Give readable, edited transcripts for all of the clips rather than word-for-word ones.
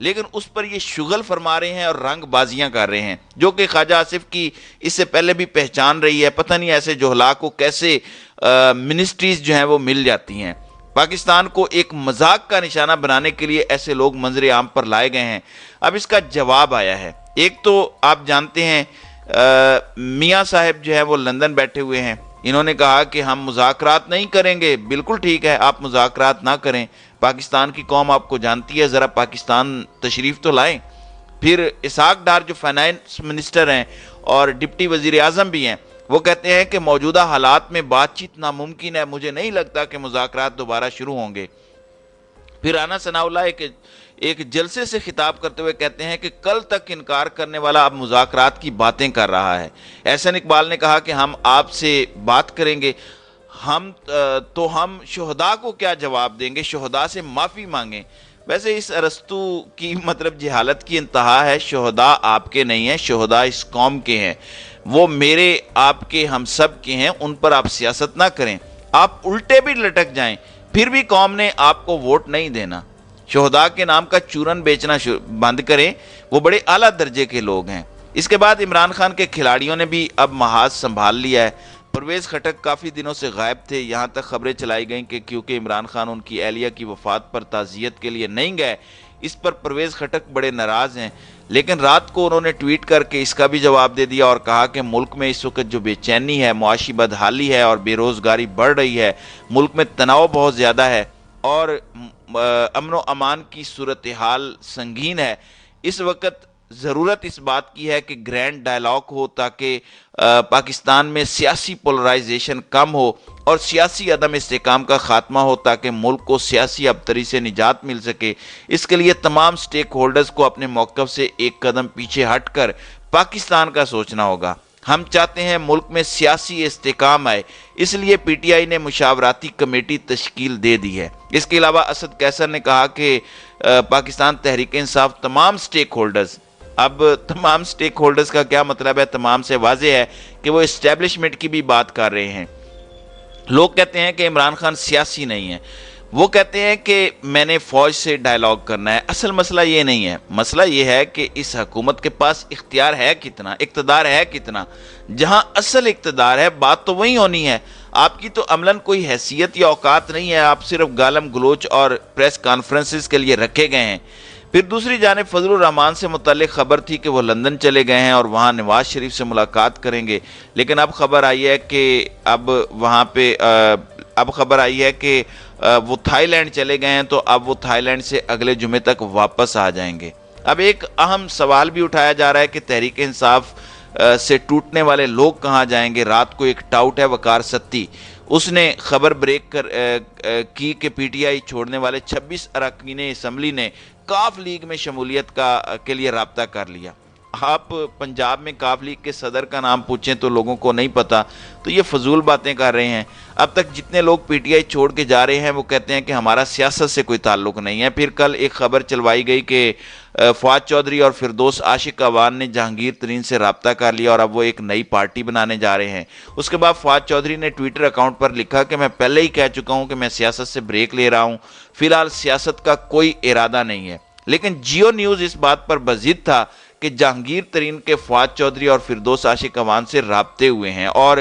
لیکن اس پر یہ شغل فرما رہے ہیں اور رنگ بازیاں کر رہے ہیں، جو کہ خواجہ آصف کی اس سے پہلے بھی پہچان رہی ہے۔ پتہ نہیں ایسے جوہلا کو کیسے منسٹریز جو ہیں وہ مل جاتی ہیں۔ پاکستان کو ایک مذاق کا نشانہ بنانے کے لیے ایسے لوگ منظر عام پر لائے گئے ہیں۔ اب اس کا جواب آیا ہے۔ ایک تو آپ جانتے ہیں میاں صاحب جو ہے وہ لندن بیٹھے ہوئے ہیں، انہوں نے کہا کہ ہم مذاکرات نہیں کریں گے۔ بالکل ٹھیک ہے، آپ مذاکرات نہ کریں، پاکستان کی قوم آپ کو جانتی ہے، ذرا پاکستان تشریف تو لائیں۔ پھر اسحاق ڈار جو فائنانس منسٹر ہیں اور ڈپٹی وزیر اعظم بھی ہیں، وہ کہتے ہیں کہ موجودہ حالات میں بات چیت ناممکن ہے، مجھے نہیں لگتا کہ مذاکرات دوبارہ شروع ہوں گے۔ پھر رانا ثناء اللہ ایک جلسے سے خطاب کرتے ہوئے کہتے ہیں کہ کل تک انکار کرنے والا اب مذاکرات کی باتیں کر رہا ہے۔ احسن اقبال نے کہا کہ ہم آپ سے بات کریں گے، ہم شہداء کو کیا جواب دیں گے، شہداء سے معافی مانگیں۔ ویسے اس ارسطو کی مطلب جہالت کی انتہا ہے۔ شہداء آپ کے نہیں ہیں، شہداء اس قوم کے ہیں، وہ میرے آپ کے ہم سب کے ہیں، ان پر آپ سیاست نہ کریں۔ آپ الٹے بھی لٹک جائیں پھر بھی قوم نے آپ کو ووٹ نہیں دینا۔ شہداء کے نام کا چورن بیچنا بند کریں، وہ بڑے اعلیٰ درجے کے لوگ ہیں۔ اس کے بعد عمران خان کے کھلاڑیوں نے بھی اب محاذ سنبھال لیا ہے۔ پرویز خٹک کافی دنوں سے غائب تھے، یہاں تک خبریں چلائی گئیں کہ کیونکہ عمران خان ان کی اہلیہ کی وفات پر تعزیت کے لیے نہیں گئے، اس پر پرویز خٹک بڑے ناراض ہیں۔ لیکن رات کو انہوں نے ٹویٹ کر کے اس کا بھی جواب دے دیا اور کہا کہ ملک میں اس وقت جو بے چینی ہے، معاشی بدحالی ہے اور بے روزگاری بڑھ رہی ہے، ملک میں تناؤ بہت زیادہ ہے اور امن و امان کی صورتحال سنگین ہے۔ اس وقت ضرورت اس بات کی ہے کہ گرینڈ ڈائلاگ ہو تاکہ پاکستان میں سیاسی پولرائزیشن کم ہو اور سیاسی عدم استحکام کا خاتمہ ہو تاکہ ملک کو سیاسی ابتری سے نجات مل سکے۔ اس کے لیے تمام سٹیک ہولڈرز کو اپنے موقف سے ایک قدم پیچھے ہٹ کر پاکستان کا سوچنا ہوگا۔ ہم چاہتے ہیں ملک میں سیاسی استحکام آئے، اس لیے پی ٹی آئی نے مشاورتی کمیٹی تشکیل دے دی ہے۔ اس کے علاوہ اسد قیصر نے کہا کہ پاکستان تحریک انصاف تمام سٹیک ہولڈرز، اب تمام سٹیک ہولڈرز کا کیا مطلب ہے؟ تمام سے واضح ہے کہ وہ اسٹیبلشمنٹ کی بھی بات کر رہے ہیں۔ لوگ کہتے ہیں کہ عمران خان سیاسی نہیں ہے، وہ کہتے ہیں کہ میں نے فوج سے ڈائلاگ کرنا ہے۔ اصل مسئلہ یہ نہیں ہے، مسئلہ یہ ہے کہ اس حکومت کے پاس اختیار ہے کتنا، اقتدار ہے کتنا۔ جہاں اصل اقتدار ہے بات تو وہی ہونی ہے۔ آپ کی تو عملاً کوئی حیثیت یا اوقات نہیں ہے، آپ صرف گالم گلوچ اور پریس کانفرنسز کے لیے رکھے گئے ہیں۔ پھر دوسری جانب فضل الرحمان سے متعلق خبر تھی کہ وہ لندن چلے گئے ہیں اور وہاں نواز شریف سے ملاقات کریں گے، لیکن اب خبر آئی ہے کہ وہ تھائی لینڈ چلے گئے ہیں، تو اب وہ تھائی لینڈ سے اگلے جمعے تک واپس آ جائیں گے۔ اب ایک اہم سوال بھی اٹھایا جا رہا ہے کہ تحریک انصاف سے ٹوٹنے والے لوگ کہاں جائیں گے۔ رات کو ایک ٹاؤٹ ہے وقار ستی، اس نے خبر بریک کی کہ پی ٹی آئی چھوڑنے والے 26 اراکین اسمبلی نے کاف لیگ میں شمولیت کے لیے رابطہ کر لیا۔ آپ پنجاب میں کاف لیگ کے صدر کا نام پوچھیں تو لوگوں کو نہیں پتا، تو یہ فضول باتیں کر رہے ہیں۔ اب تک جتنے لوگ پی ٹی آئی چھوڑ کے جا رہے ہیں وہ کہتے ہیں کہ ہمارا سیاست سے کوئی تعلق نہیں ہے۔ پھر کل ایک خبر چلوائی گئی کہ فواد چودھری اور فردوس عاشق اعوان نے جہانگیر ترین سے رابطہ کر لیا اور اب وہ ایک نئی پارٹی بنانے جا رہے ہیں۔ اس کے بعد فواد چودھری نے ٹویٹر اکاؤنٹ پر لکھا کہ میں پہلے ہی کہہ چکا ہوں کہ میں سیاست سے بریک لے رہا ہوں، فی الحال سیاست کا کوئی ارادہ نہیں ہے۔ لیکن جیو نیوز اس بات پر بضد تھا کہ جہانگیر ترین کے فواد چودھری اور فردوس عاشق اعوان سے رابطے ہوئے ہیں اور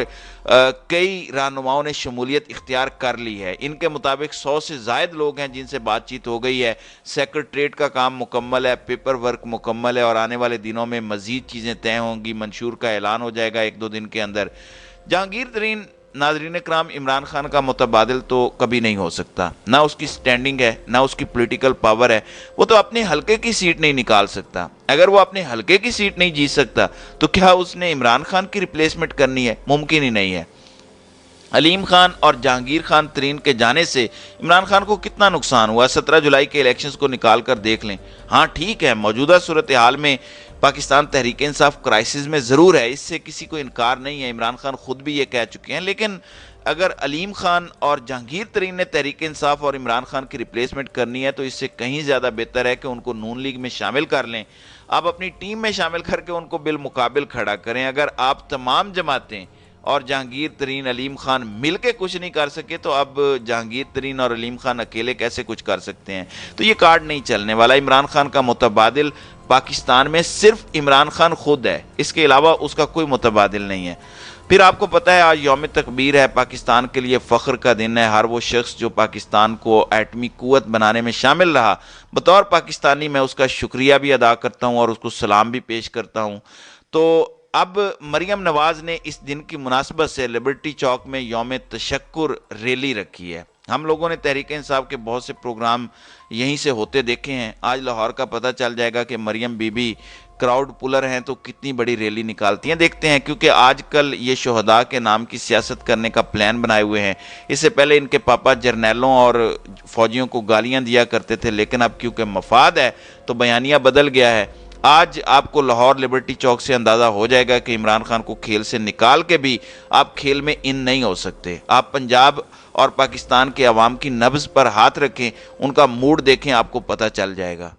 کئی رہنماؤں نے شمولیت اختیار کر لی ہے۔ ان کے مطابق 100 سے زائد لوگ ہیں جن سے بات چیت ہو گئی ہے، سیکرٹریٹ کا کام مکمل ہے، پیپر ورک مکمل ہے اور آنے والے دنوں میں مزید چیزیں طے ہوں گی، منشور کا اعلان ہو جائے گا 1-2 دن کے اندر۔ جہانگیر ترین ناظرین کرام عمران خان کا متبادل تو کبھی نہیں ہو سکتا، نہ اس کی سٹینڈنگ ہے نہ اس کی پولیٹیکل پاور ہے، وہ تو اپنے حلقے کی سیٹ نہیں نکال سکتا۔ اگر وہ اپنے حلقے کی سیٹ نہیں جیت سکتا تو کیا اس نے عمران خان کی ریپلیسمنٹ کرنی ہے؟ ممکن ہی نہیں ہے۔ علیم خان اور جہانگیر خان ترین کے جانے سے عمران خان کو کتنا نقصان ہوا، 17 جولائی کے الیکشنز کو نکال کر دیکھ لیں۔ ہاں ٹھیک ہے، موجودہ صورتحال میں پاکستان تحریک انصاف کرائسس میں ضرور ہے، اس سے کسی کو انکار نہیں ہے، عمران خان خود بھی یہ کہہ چکے ہیں، لیکن اگر علیم خان اور جہانگیر ترین نے تحریک انصاف اور عمران خان کی ریپلیسمنٹ کرنی ہے تو اس سے کہیں زیادہ بہتر ہے کہ ان کو نون لیگ میں شامل کر لیں، آپ اپنی ٹیم میں شامل کر کے ان کو بالمقابل کھڑا کریں۔ اگر آپ تمام جماعتیں اور جہانگیر ترین علیم خان مل کے کچھ نہیں کر سکے تو اب جہانگیر ترین اور علیم خان اکیلے کیسے کچھ کر سکتے ہیں؟ تو یہ کارڈ نہیں چلنے والا۔ عمران خان کا متبادل پاکستان میں صرف عمران خان خود ہے، اس کے علاوہ اس کا کوئی متبادل نہیں ہے۔ پھر آپ کو پتہ ہے آج یوم تکبیر ہے، پاکستان کے لیے فخر کا دن ہے۔ ہر وہ شخص جو پاکستان کو ایٹمی قوت بنانے میں شامل رہا، بطور پاکستانی میں اس کا شکریہ بھی ادا کرتا ہوں اور اس کو سلام بھی پیش کرتا ہوں۔ تو اب مریم نواز نے اس دن کی مناسبت سے لبرٹی چوک میں یوم تشکر ریلی رکھی ہے۔ ہم لوگوں نے تحریک انصاف کے بہت سے پروگرام یہیں سے ہوتے دیکھے ہیں، آج لاہور کا پتہ چل جائے گا کہ مریم بی بی کراؤڈ پولر ہیں تو کتنی بڑی ریلی نکالتی ہیں، دیکھتے ہیں۔ کیونکہ آج کل یہ شہداء کے نام کی سیاست کرنے کا پلان بنائے ہوئے ہیں۔ اس سے پہلے ان کے پاپا جرنیلوں اور فوجیوں کو گالیاں دیا کرتے تھے، لیکن اب کیونکہ مفاد ہے تو بیانیہ بدل گیا ہے۔ آج آپ کو لاہور لبرٹی چوک سے اندازہ ہو جائے گا کہ عمران خان کو کھیل سے نکال کے بھی آپ کھیل میں ان نہیں ہو سکتے۔ آپ پنجاب اور پاکستان کے عوام کی نبض پر ہاتھ رکھیں، ان کا موڈ دیکھیں، آپ کو پتہ چل جائے گا۔